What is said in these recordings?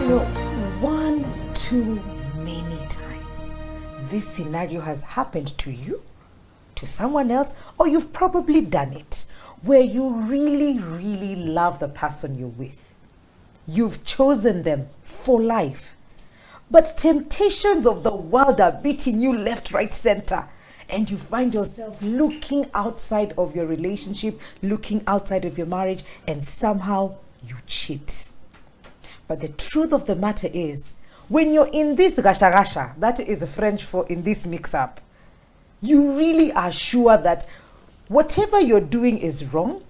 One too many times this scenario has happened to you, to someone else, or you've probably done it, where you really, really love the person you're with. You've chosen them for life. But temptations of the world are beating you left, right, center. And you find yourself looking outside of your relationship, looking outside of your marriage, and somehow you cheat. But the truth of the matter is, when you're in this gasha, that is French for in this mix-up, you really are sure that whatever you're doing is wrong,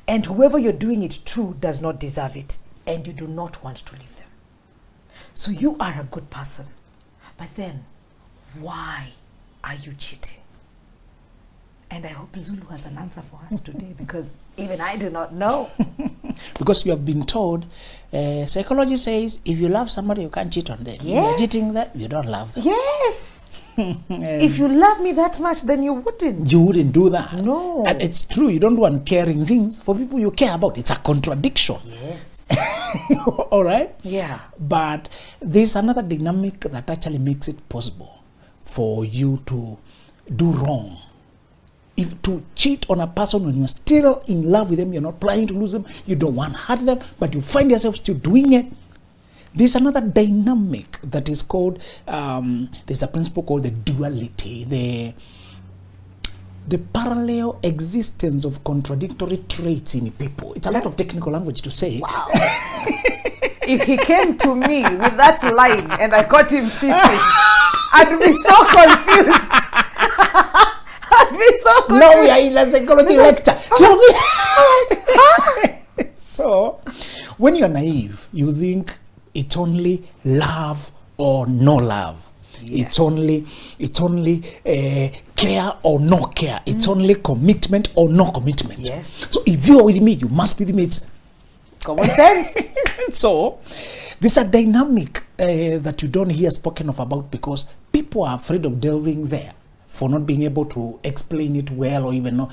and whoever you're doing it to does not deserve it, and you do not want to leave them. So you are a good person, but then why are you cheating? And I hope Zulu has an answer for us today, because even I do not know. Because you have been told, psychology says, if you love somebody, you can't cheat on them. Yes. If you're cheating them, you don't love them. Yes. If you love me that much, then you wouldn't. You wouldn't do that. No. And it's true, you don't want caring things for people you care about. It's a contradiction. Yes. All right? Yeah. But there's another dynamic that actually makes it possible for you to do wrong. If to cheat on a person when you're still in love with them, you're not planning to lose them, you don't want to hurt them, but you find yourself still doing it. There's another dynamic that is called, there's a principle called the duality, the parallel existence of contradictory traits in people. It's a lot of technical language to say. Wow. If he came to me with that line and I caught him cheating, I'd be so confused. I'd be so confused. Now we are in a psychology lecture. Tell me. So, when you're naive, you think it's only love or no love. Yes. It's only care or no care. It's only commitment or no commitment. Yes. So if you are with me, you must be with me. It's common sense. So there's a dynamic that you don't hear spoken of about, because people are afraid of delving there, for not being able to explain it well, or even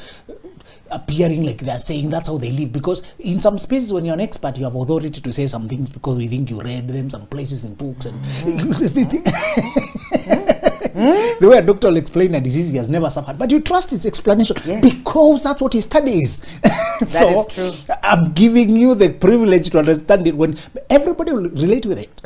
appearing like they're saying that's how they live. Because in some spaces, when you're an expert, you have authority to say some things because we think you read them some places in books. And the way a doctor will explain a disease he has never suffered, but you trust his explanation. Yes. Because that's what he studies. So is true. I'm giving you the privilege to understand it when everybody will relate with it.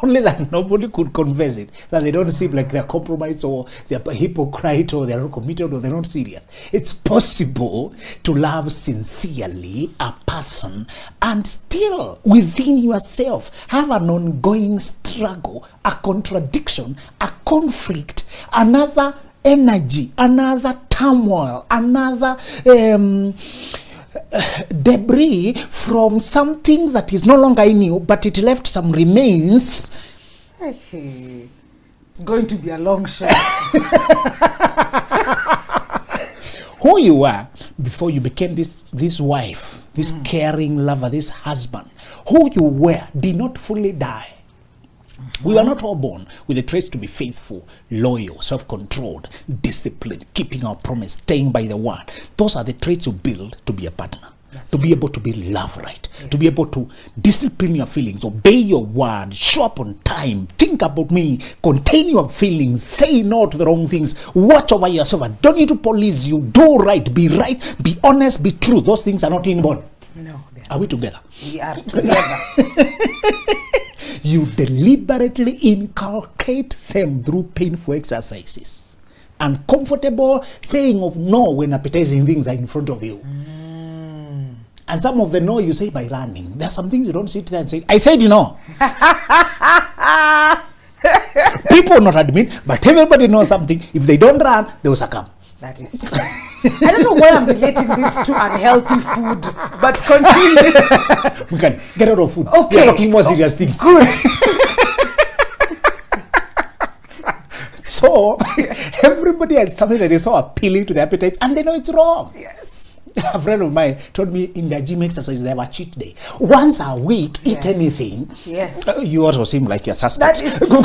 Only that nobody could confess it, that they don't seem like they're compromised or they're a hypocrite or they're not committed or they're not serious. It's possible to love sincerely a person and still within yourself have an ongoing struggle, a contradiction, a conflict, another energy, another turmoil, another debris from something that is no longer in you, but it left some remains. It's going to be a long show. Who you were before you became this wife, this caring lover, this husband, who you were did not fully die. We were not all born with the traits to be faithful, loyal, self-controlled, disciplined, keeping our promise, staying by the word. Those are the traits you build to be a partner. That's to be able to be love right, to be able to discipline your feelings, obey your word, show up on time, think about me, contain your feelings, say no to the wrong things, watch over yourself. I don't need to police you, do right, be honest, be true. Those things are not inborn. No. Are we together? We are together. You deliberately inculcate them through painful exercises. Uncomfortable saying of no when appetizing things are in front of you. And some of the no you say by running. There are some things you don't sit there and say, I said you know. People not admit, but everybody knows something. If they don't run, they will succumb. That is true. I don't know why I'm relating this to unhealthy food, but continue. We can get out of food. Okay. We are talking more serious things. Good. So, everybody has something that is so appealing to their appetites, and they know it's wrong. Yes. A friend of mine told me in their gym exercise they have a cheat day. Once a week, eat anything. Yes. You also seem like you're suspect. That is true.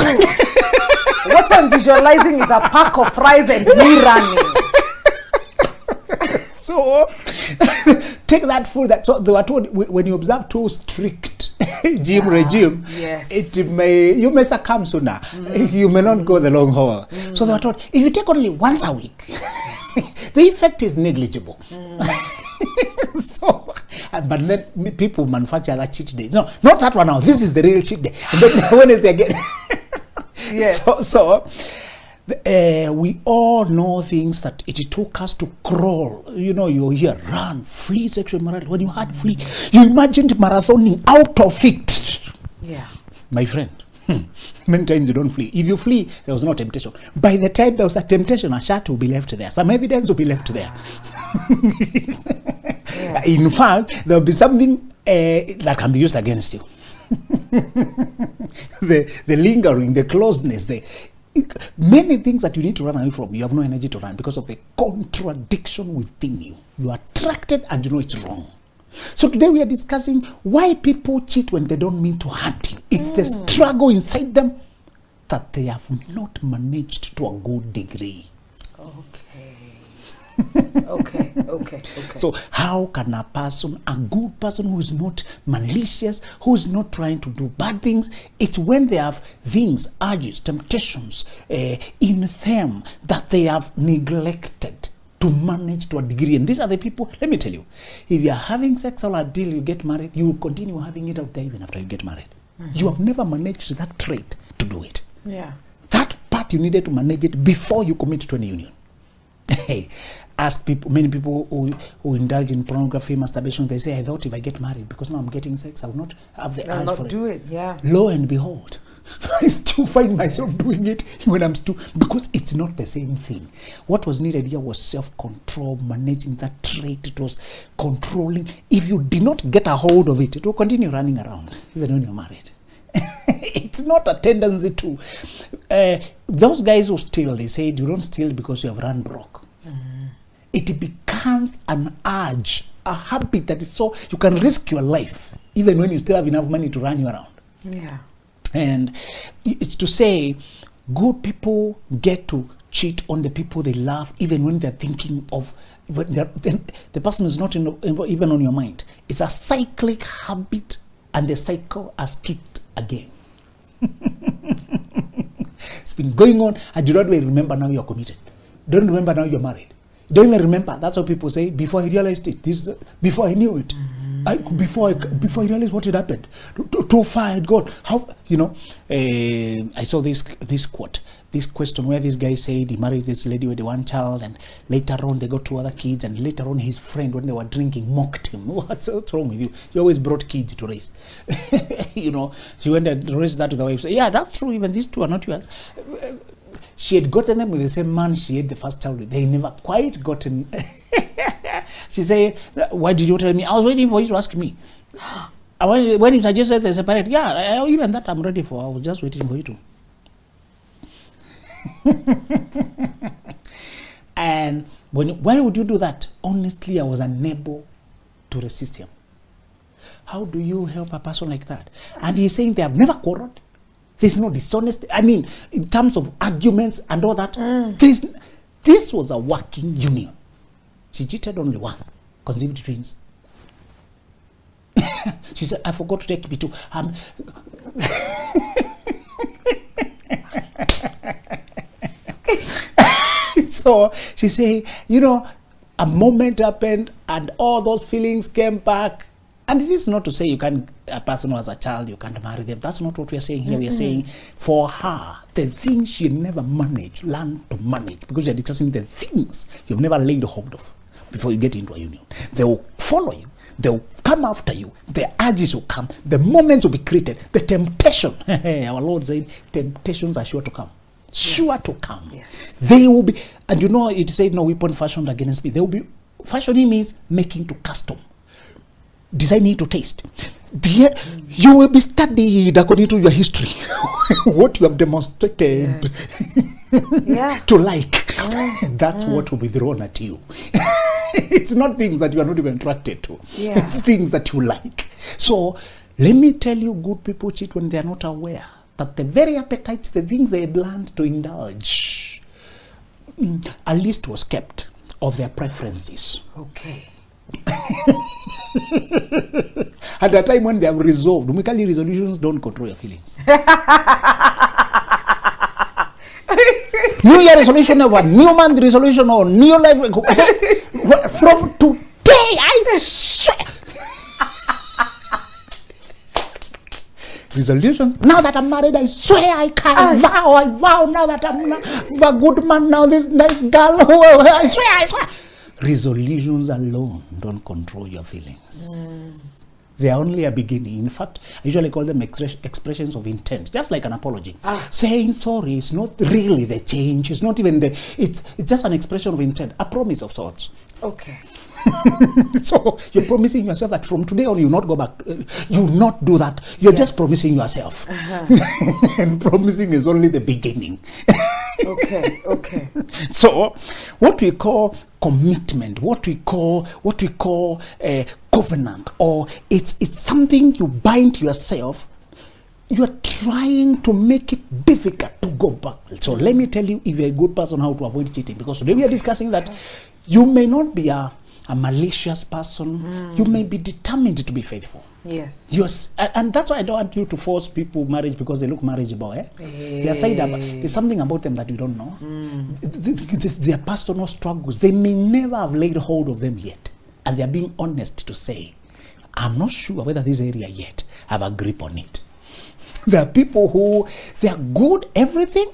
What I'm visualizing is a pack of fries and me running. So take that food. That so they were told when you observe too strict gym regime, yes. you may succumb sooner. You may not go the long haul. So they were told if you take only once a week, the effect is negligible. So, but then people manufacture that cheat day. No, not that one now. This is the real cheat day. And then Wednesday again. Yes. So we all know things that it took us to crawl. You know, you hear run, flee sexual immorality. When you had flee, you imagined marathoning out of it. Yeah. My friend, many times you don't flee. If you flee, there was no temptation. By the time there was a temptation, a shot will be left there. Some evidence will be left there. Yeah. In fact, there will be something that can be used against you. the lingering, the closeness, many things that you need to run away from. You have no energy to run because of the contradiction within you. You are attracted and you know it's wrong. So today we are discussing why people cheat when they don't mean to hurt you. It's the struggle inside them that they have not managed to a good degree. Okay. So how can a good person who is not malicious, who is not trying to do bad things, it's when they have things, urges, temptations in them that they have neglected to manage to a degree. And these are the people, let me tell you, if you are having sex all until you get married, you will continue having it out there even after you get married. You have never managed that trait to do it. Yeah. That part you needed to manage it before you commit to any union. Hey, ask people, many people who indulge in pornography, masturbation, they say, I thought if I get married, because now I'm getting sex, I will not have the urge for it. do it, yeah. Lo and behold, I still find myself doing it when I'm still, because it's not the same thing. What was needed here was self-control, managing that trait. It was controlling. If you did not get a hold of it, it will continue running around, even when you're married. It's not a tendency to those guys who steal, they say you don't steal because you have run broke. It becomes an urge, a habit that is so you can risk your life even when you still have enough money to run you around. Yeah. And it's to say good people get to cheat on the people they love even when they're thinking of the person is not even on your mind. It's a cyclic habit, and the cycle has kicked again. It's been going on, and you don't even remember now you're committed. Don't remember now you're married. Don't even remember. That's what people say. Before I realized it, before I knew it, before I realized what had happened, too far I had gone. How I saw this quote, this question where this guy said he married this lady with one child, and later on they got two other kids, and later on his friend, when they were drinking, mocked him. What's wrong with you? You always brought kids to raise. She went and raised that to the wife. Said, yeah, that's true. Even these two are not yours. She had gotten them with the same man she had the first child with. They never quite gotten. She said, why did you tell me? I was waiting for you to ask me. When he suggested they separate, yeah, even that I'm ready for. I was just waiting for you to. And why would you do that? Honestly, I was unable to resist him. How do you help a person like that? And he's saying they have never quarreled. There's no dishonesty. I mean, in terms of arguments and all that, this was a working union. She cheated only once, conceived twins. She said, I forgot to take B2. So she said, a moment happened and all those feelings came back. And this is not to say a person who has a child, you can't marry them. That's not what we are saying here. We are saying for her, the things she never managed, learn to manage. Because we are discussing the things you've never laid hold of before you get into a union. They will follow you. They will come after you. The urges will come. The moments will be created. The temptation. Our Lord said, temptations are sure to come. Sure to come. Yes. They will be, and it said no weapon fashioned against me. They will be, fashioning means making to custom. Designing to taste. You will be studied according to your history. What you have demonstrated to like. That's what will be thrown at you. It's not things that you are not even attracted to. It's things that you like. So let me tell you, good people cheat when they are not aware that the very appetites, the things they had learned to indulge, a list was kept of their preferences. Okay. At the time when they have resolved, Umikali resolutions don't control your feelings. New Year resolution or New Month resolution or New Life. From today, I swear. Resolutions. Now that I'm married, I swear I can vow. I vow now that I'm a good man. Now this nice girl. I swear. Resolutions alone don't control your feelings. They are only a beginning. In fact, I usually call them expressions of intent, just like an apology. Saying sorry is not really the change. It's not even it's just an expression of intent, a promise of sorts. Okay. So you're promising yourself that from today on you will not go back, you will not do that. You're just promising yourself. And promising is only the beginning. Okay. So what we call commitment, what we call covenant, or it's something you bind yourself. You're trying to make it difficult to go back. So let me tell you, if you're a good person, how to avoid cheating. Because today we are discussing that you may not be a malicious person. You may be determined to be faithful. Yes. And that's why I don't want you to force people marriage because they look marriageable. There's something about them that you don't know. Their personal struggles, they may never have laid hold of them yet. And they're being honest to say, I'm not sure whether this area yet have a grip on it. There are people who, they are good, everything.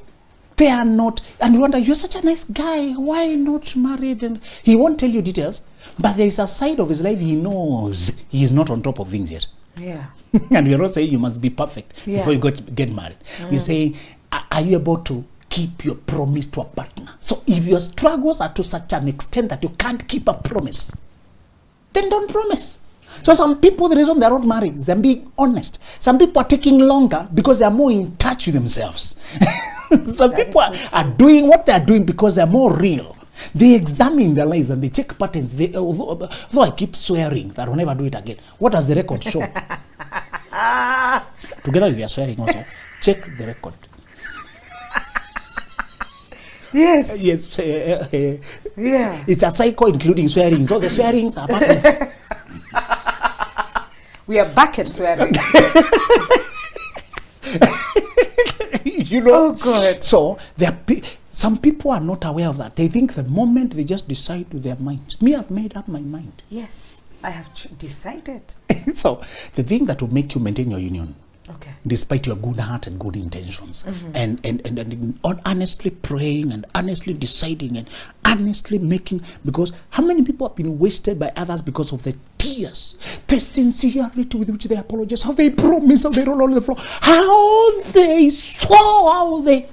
They are not, and you wonder, you're such a nice guy, why not married? And he won't tell you details, but there is a side of his life he knows he is not on top of things yet. Yeah. And we're not saying you must be perfect before you get married. We're saying, are you able to keep your promise to a partner? So if your struggles are to such an extent that you can't keep a promise, then don't promise. So some people, the reason they're not married is they're being honest. Some people are taking longer because they're more in touch with themselves. Some people are doing what they're doing because they're more real. They examine their lives and they check patterns. Although I keep swearing that I'll never do it again. What does the record show? Together with your swearing also, check the record. Yes. Yes. Yeah. It's a cycle including swearing. So the swearings are part of we are back at swearing. You know. Oh God. So some people are not aware of that. They think the moment they just decide with their minds. Me, I've made up my mind. Yes, I have decided. So the thing that will make you maintain your union, okay, despite your good heart and good intentions, and honestly praying and honestly deciding and honestly making, because how many people have been wasted by others because of the tears, the sincerity with which they apologize, how they promise, how they roll on the floor, how they swore, how they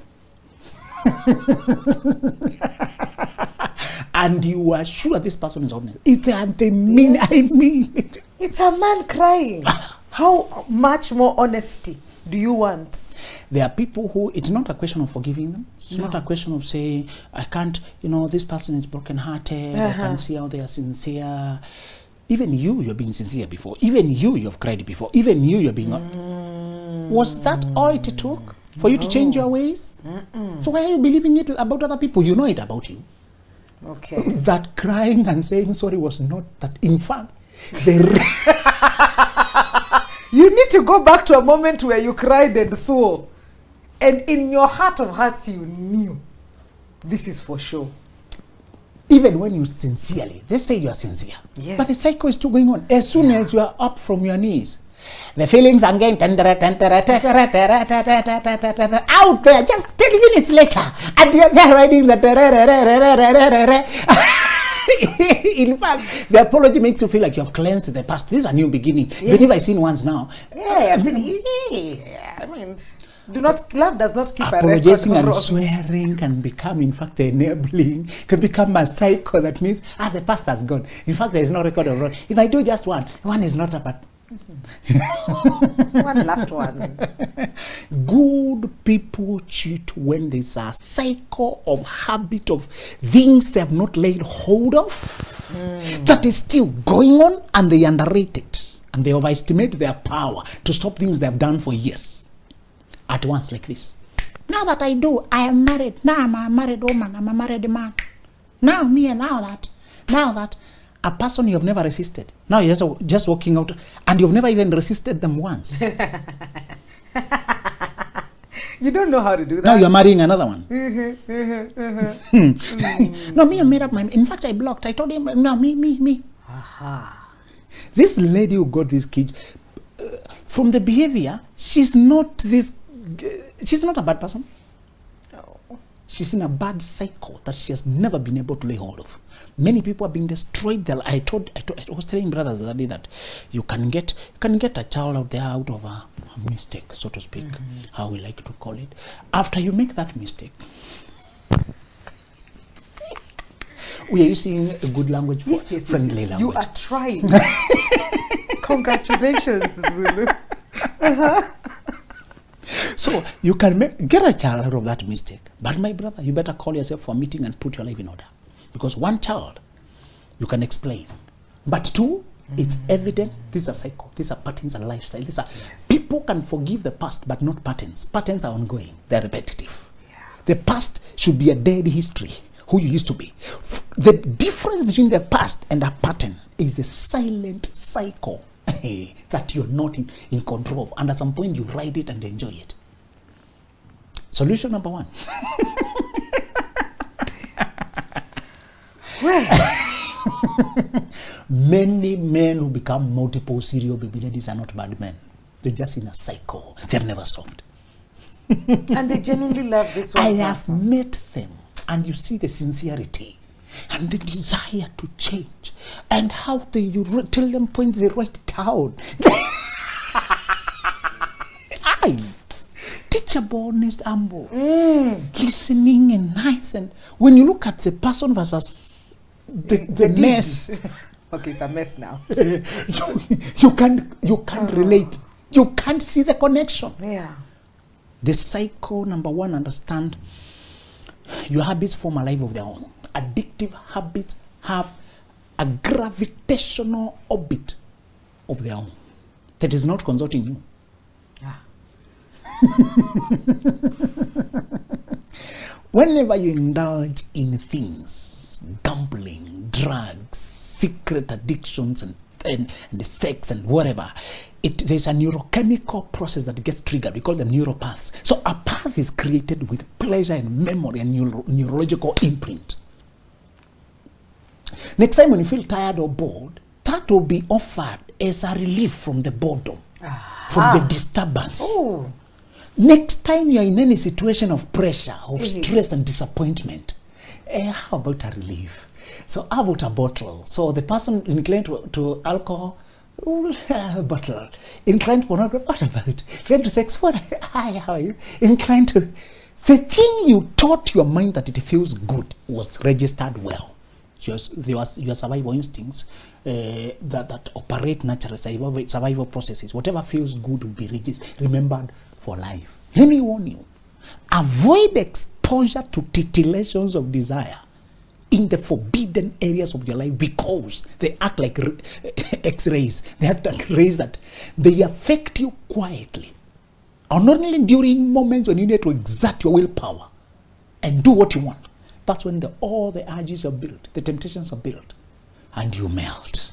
and you are sure this person is honest. I mean it. It's a man crying. How much more honesty do you want? There are people who, it's not a question of forgiving them. It's not a question of saying, I can't, this person is broken-hearted. I can see how they are sincere. Even you're being sincere before. Even you've cried before. Even you're being... Was that all it took for you to change your ways? So why are you believing it about other people? You know it about you. Okay. That crying and saying sorry was not that. In fact, you need to go back to a moment where you cried and swore. And in your heart of hearts, you knew this is for sure. Even when you sincerely, let's say you are sincere. Yes. But the cycle is still going on. As soon as you are up from your knees, the feelings are getting out there just 10 minutes later. And you're just riding the... In fact, the apology makes you feel like you have cleansed the past. This is a new beginning. Yeah. Even if I've seen ones now. I mean, love does not keep apologizing a record. And swearing can become, in fact, enabling, can become a cycle that means, the past has gone. In fact, there is no record of wrong. If I do just one is not a bad. One last one. Good people cheat when there's a cycle of habit of things they have not laid hold of that is still going on, and they underrate it and they overestimate their power to stop things they have done for years at once, like this. Now that I am married, now I'm a married woman, I'm a married man. Now that a person you have never resisted. Now you're just walking out and you've never even resisted them once. You don't know how to do that. Now you're marrying another one. No, me, I made up my... In fact, I blocked. I told him, no, me. Aha. This lady who got these kids, from the behavior, she's not a bad person. Oh. She's in a bad cycle that she has never been able to lay hold of. Many people have been destroyed. I was telling brothers the other day that you can get a child out there out of a mistake, so to speak, how we like to call it. After you make that mistake, we are using a good language for friendly language. You are trying. Congratulations, Zulu. So you can get a child out of that mistake. But my brother, you better call yourself for a meeting and put your life in order. Because one child, you can explain. But two, it's evident. These are cycle. These are patterns and lifestyle. These are people can forgive the past, but not patterns. Patterns are ongoing. They're repetitive. Yeah. The past should be a dead history. Who you used to be. The difference between the past and a pattern is the silent cycle that you're not in control of. And at some point, you ride it and enjoy it. Solution number one. Many men who become multiple serial baby daddies are not bad men. They're just in a cycle. They've never stopped. And they genuinely love this one. I have met them, and you see the sincerity and the desire to change, and how tell them point the right down. Teachable, honest, humble, listening and nice. And when you look at the person versus the mess, okay, it's a mess now. you can't relate. You can't see the connection. Yeah. The cycle, number one, understand your habits form a life of their own. Addictive habits have a gravitational orbit of their own that is not consulting you. Yeah. Whenever you indulge in things, gambling, drugs, secret addictions, and the sex and whatever, there's a neurochemical process that gets triggered. We call them neuropaths. So a path is created with pleasure and memory and neurological imprint. Next time when you feel tired or bored, that will be offered as a relief from the boredom, from the disturbance. Oh. Next time you're in any situation of pressure, of stress and disappointment, how about a relief? So how about a bottle? So the person inclined to alcohol, a bottle. Inclined to pornography, what about? Inclined to sex, what? Hi, how are you? Inclined to... The thing you taught your mind that it feels good was registered well. Your survival instincts that operate naturally, survival processes, whatever feels good will be remembered for life. Let me warn you, avoid exposure to titillations of desire in the forbidden areas of your life, because they act like X-rays. They act like rays that they affect you quietly, or not only during moments when you need to exert your willpower and do what you want. That's when all the urges are built, the temptations are built, and you melt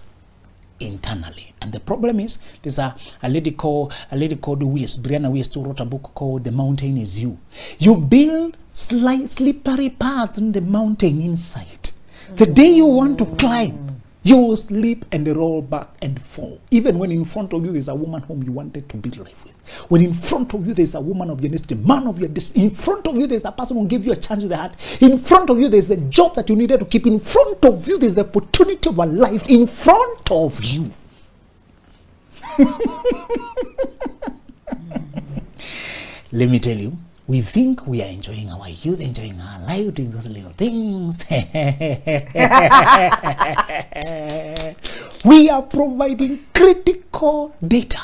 internally. And the problem is, there's a lady called Weiss, Brianna Weiss, who wrote a book called The Mountain Is You. You build slippery paths in the mountain inside. The day you want to climb, you will slip and roll back and fall. Even when in front of you is a woman whom you wanted to build life with. When in front of you there's a woman of your destiny, man of your destiny. In front of you there's a person who gave you a chance with the heart. In front of you there's the job that you needed to keep. In front of you there's the opportunity of a life. In front of you. Let me tell you, we think we are enjoying our youth, enjoying our life, doing those little things. We are providing critical data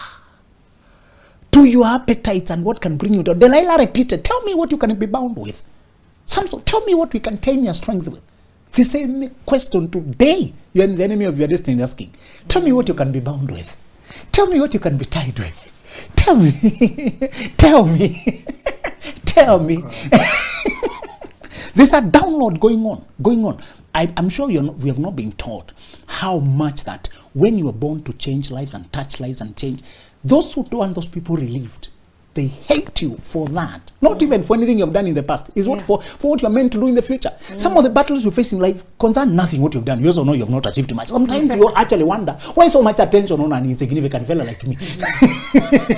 to your appetites and what can bring you down. Delilah repeated, tell me what you can be bound with. Samson, tell me what we can tame your strength with. The same question today, you are the enemy of your destiny asking. Tell me what you can be bound with. Tell me what you can be tied with. Tell me. Tell me. Tell me. There's a download going on. I'm sure we have not been taught how much that when you are born to change lives and touch lives and change, those who don't want those people relieved, they hate you for that. Not even for anything you've done in the past. It's what for what you're meant to do in the future. Some of the battles you face in life concern nothing what you've done. You also know you've not achieved much. Sometimes you actually wonder, why so much attention on an insignificant fellow like me?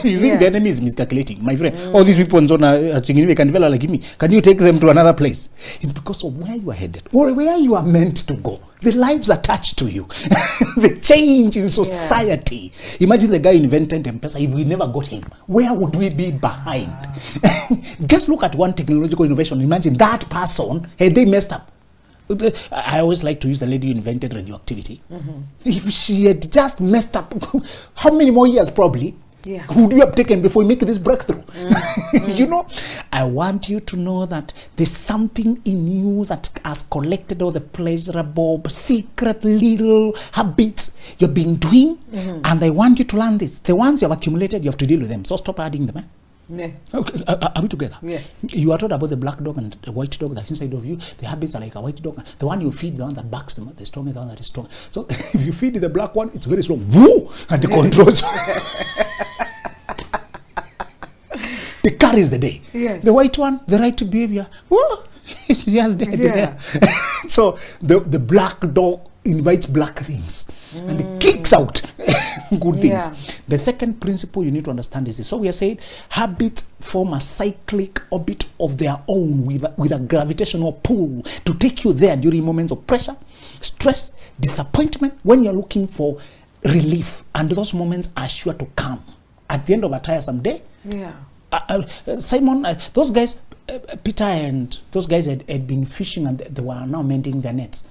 You think the enemy is miscalculating, my friend? All these people on a significant fellow like me, can you take them to another place? It's because of where you are headed, or where you are meant to go. The lives attached to you, the change in society. Imagine the guy who invented M-Pesa. If we never got him, where would we be behind? Just look at one technological innovation. Imagine that person, had they messed up. I always like to use the lady who invented radioactivity. If she had just messed up, how many more years probably would you have taken before you make this breakthrough? You know, I want you to know that there's something in you that has collected all the pleasurable, secret little habits you've been doing, and I want you to learn this. The ones you have accumulated, you have to deal with them. So stop adding them. Okay, are we together? Yes. You are told about the black dog and the white dog that's inside of you. The habits are like a white dog. The one you feed, the one that backs them, the strong is the one that is strong. So if you feed the black one, it's very strong. Woo! And it controls. The carries the day. Yes. The white one, the right to behavior. Woo! There. So the black dog invites black things and it kicks out good things. The second principle you need to understand is this. So we are saying habits form a cyclic orbit of their own with a gravitational pull to take you there during moments of pressure, stress, disappointment, when you're looking for relief. And those moments are sure to come at the end of a tiresome day. Simon, those guys, Peter and those guys had been fishing and they were now mending their nets.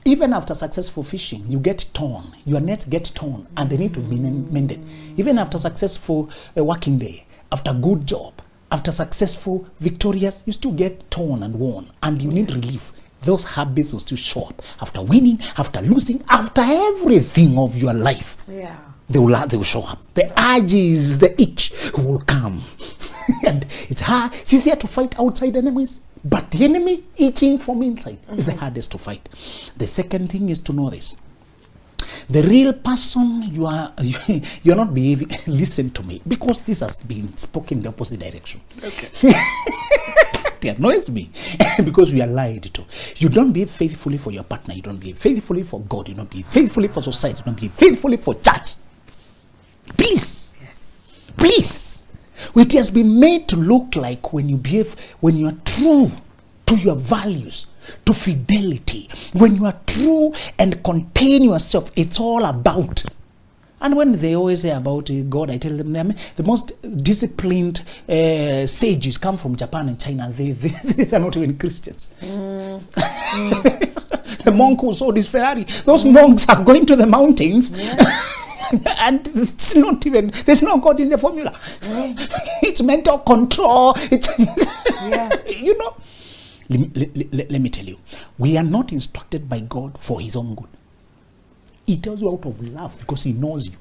Even after successful fishing, you get torn. Your nets get torn and they need to be mended. Even after successful working day, after good job, after successful victorious, you still get torn and worn and you need relief. Those habits will still show up after winning, after losing, after everything of your life. They will show up. The urges, the itch will come. And it's hard. It's easier to fight outside enemies, but the enemy eating from inside is the hardest to fight. The second thing is to know this. The real person you're not behaving, listen to me, because this has been spoken in the opposite direction. Okay. It annoys me because we are lied to. You don't behave faithfully for your partner, you don't behave faithfully for God, you don't behave faithfully for society, you don't behave faithfully for church. Please. Please. It has been made to look like when you behave, when you are true to your values, to fidelity, when you are true and contain yourself, it's all about. And when they always say about God, I tell them the most disciplined sages come from Japan and China. They're not even Christians. The monk who sold his Ferrari, those monks are going to the mountains. And it's not even, there's no God in the formula. It's mental control. It's you know. Let me tell you, we are not instructed by God for his own good. He tells you out of love because he knows you.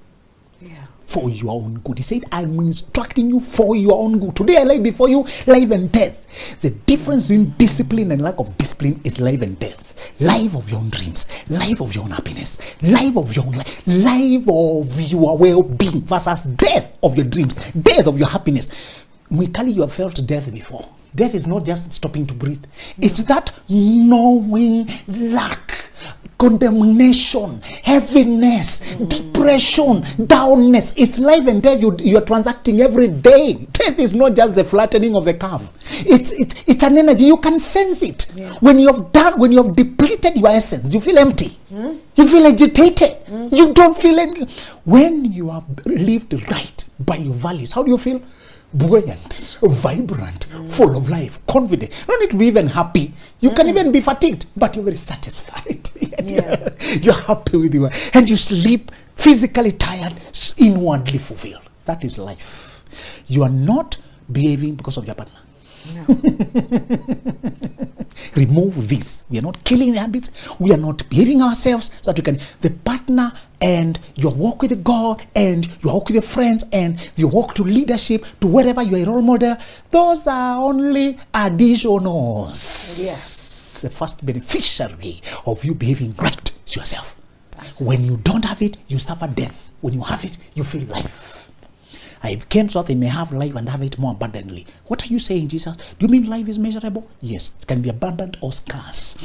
For your own good. He said, I'm instructing you for your own good. Today I lay before you life and death. The difference between discipline and lack of discipline is life and death. Life of your own dreams, life of your own happiness, life of your own life, life of your well-being versus death of your dreams, death of your happiness. Mikali, you have felt death before. Death is not just stopping to breathe. It's that knowing lack, condemnation, heaviness, depression, downness. It's life and death you are transacting every day. Death is not just the flattening of the curve. It's an energy. You can sense it. When you have depleted your essence, you feel empty. You feel agitated. You don't feel any. When you have lived right by your values, how do you feel? Buoyant, vibrant, full of life, confident. You don't need to be even happy. You can even be fatigued, but you're very satisfied. You're happy with you, and you sleep physically tired, inwardly fulfilled. That is life. You are not behaving because of your partner. Remove this. We are not killing the habits. We are not behaving ourselves so that we can, the partner and your walk with God and your walk with your friends and your walk to leadership, to wherever you are a role model, those are only additionals. the first beneficiary of you behaving right is yourself. When you don't have it, you suffer death. When you have it, you feel life. I came so that they may have life and have it more abundantly. What are you saying, Jesus? Do you mean life is measurable? Yes, it can be abundant or scarce.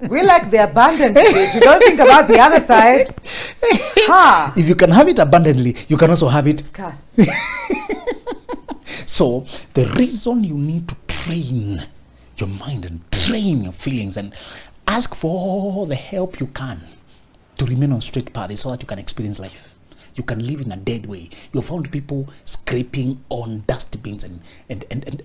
We like the abundant bit. We don't think about the other side. Ha! If you can have it abundantly, you can also have it Scarce. So the reason you need to train your mind and train your feelings and ask for all the help you can to remain on straight path is so that you can experience life. You can live in a dead way. You found people scraping on dustbins and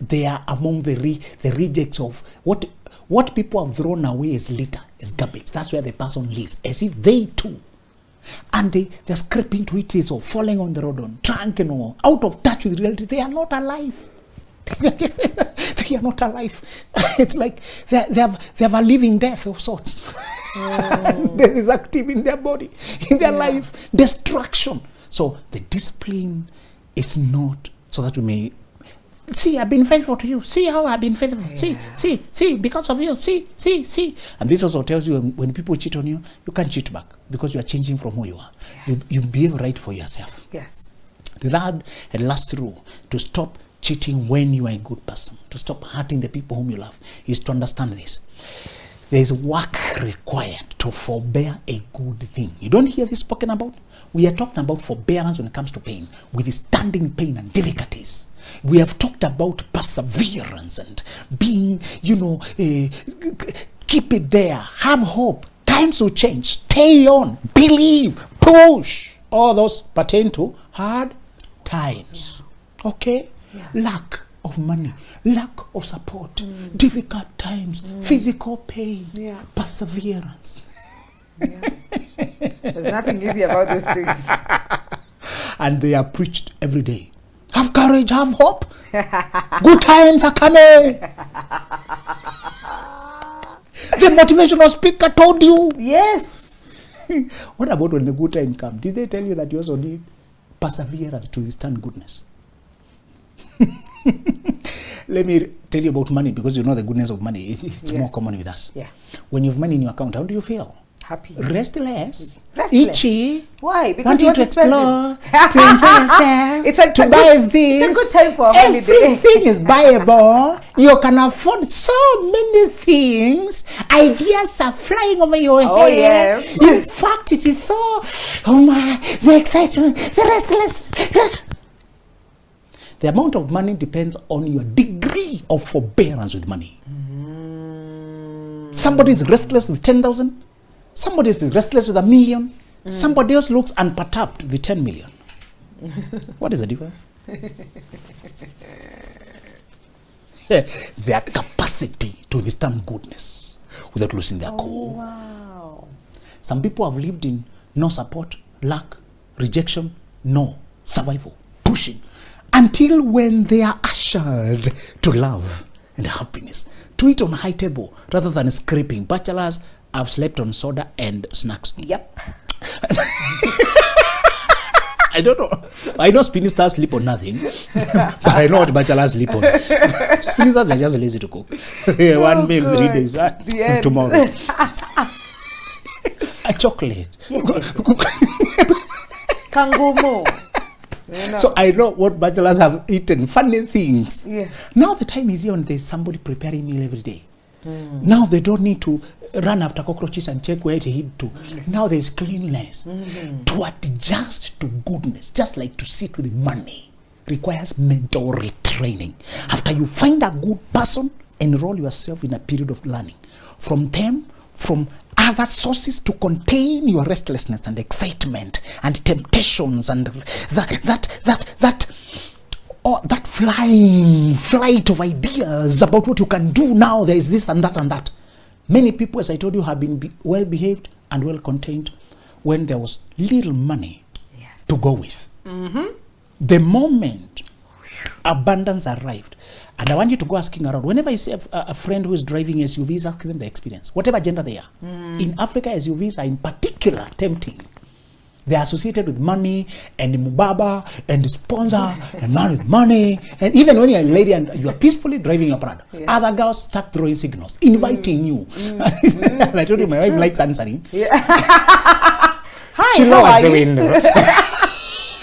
they are among the rejects of what people have thrown away as litter, as garbage. That's where the person lives, as if they too. And they're scraping to it or falling on the road, on drunken or out of touch with reality. They are not alive. They are not alive. It's like they have a living death of sorts. There is active in their body, in their life, destruction. So the discipline is not so that we may see, I've been faithful to you. See how I've been faithful. Yeah. See, because of you. See. And this also tells you when people cheat on you, you can't cheat back because you are changing from who you are. Yes. You behave right for yourself. Yes. The third and last rule to stop cheating when you are a good person, to stop hurting the people whom you love, is to understand this. There is work required to forbear a good thing. You don't hear this spoken about? We are talking about forbearance when it comes to pain, withstanding pain and difficulties. We have talked about perseverance and being, keep it there, have hope. Times will change. Stay on, believe, push. All those pertain to hard times. Okay? Yeah. Lack of money, lack of support, difficult times, physical pain, perseverance. Yeah. There's nothing easy about those things. And they are preached every day. Have courage, have hope. Good times are coming. The motivational speaker told you. Yes. What about when the good time comes? Did they tell you that you also need perseverance to withstand goodness? Let me tell you about money, because you know the goodness of money. It's more common with us. Yeah. When you have money in your account, how do you feel? Happy. Restless. Itchy. Why? Because wanting you want to explore, to enjoy yourself. It's like to buy this. It's a good time for a holiday. Everything is buyable. You can afford so many things. Ideas are flying over your head. Yes. In fact, it is so, the excitement, the restlessness. The amount of money depends on your degree of forbearance with money. Somebody is restless with 10,000. Somebody is restless with 1 million. Somebody else looks unperturbed with 10 million. What is the difference? Their capacity to withstand goodness without losing their core. Wow. Some people have lived in no support, lack, rejection, no survival, pushing, until when they are ushered to love and happiness, to eat on a high table rather than scraping. Bachelors have slept on soda and snacks. Yep. I don't know. I know spinning stars sleep on nothing, but I know what bachelors sleep on. Spinning stars are just lazy to cook. One meal, 3 days. Tomorrow. A chocolate. Kangumu. So I know what bachelors have eaten. Funny things. Yes. Now the time is here when there's somebody preparing meal every day. Now they don't need to run after cockroaches and check where it hid to. Now there's cleanliness. To adjust to goodness, just like to sit with money, requires mental retraining. After you find a good person, enroll yourself in a period of learning from them, from other sources, to contain your restlessness and excitement and temptations and that flight of ideas about what you can do now. There is this and that and that. Many people, as I told you, have been well behaved and well contained when there was little money to go with. The moment abundance arrived, and I want you to go asking around. Whenever you see a friend who is driving SUVs, ask them the experience, whatever gender they are. In Africa, SUVs are in particular tempting. They are associated with money and mubaba and sponsor and man with money. And even when you're a lady and you are peacefully driving your Prado, Yes. other girls start throwing signals, inviting you. And I told you It's my wife true. likes answering. Yeah. Hi, She how lowers are the you? window.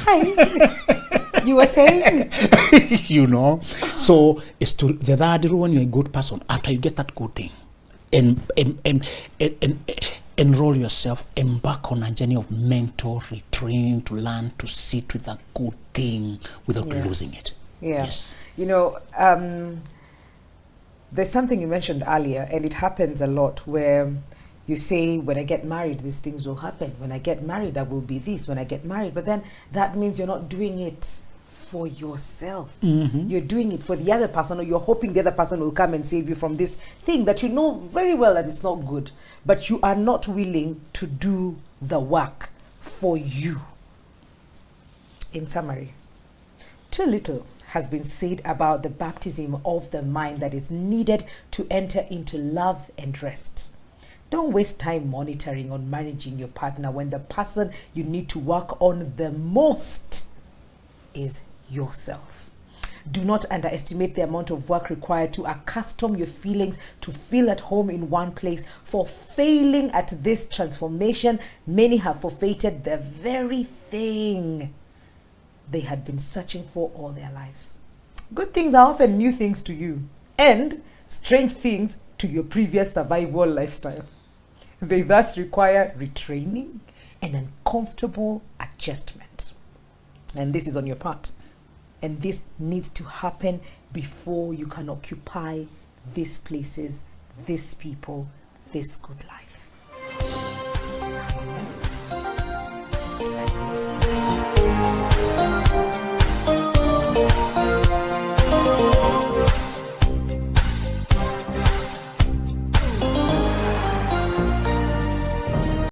Hi. You were saying? You know, so it's to the third rule when you're a good person. After you get that good thing, and enroll yourself, embark on a journey of mental retraining to learn to sit with a good thing without Yes. losing it. Yeah. Yes. You know, there's something you mentioned earlier, and it happens a lot where you say, when I get married, these things will happen. When I get married, I will be this. When I get married, but then that means you're not doing it for yourself. You're doing it for the other person, or you're hoping the other person will come and save you from this thing that you know very well that it's not good, but you are not willing to do the work for you. In summary, too little has been said about the baptism of the mind that is needed to enter into love and rest. Don't waste time monitoring or managing your partner when the person you need to work on the most is yourself. Do not underestimate the amount of work required to accustom your feelings to feel at home in one place. For failing at this transformation, many have forfeited the very thing they had been searching for all their lives. Good things are often new things to you, and strange things to your previous survival lifestyle. They thus require retraining and uncomfortable adjustment. And this is on your part. And this needs to happen before you can occupy these places, these people, this good life.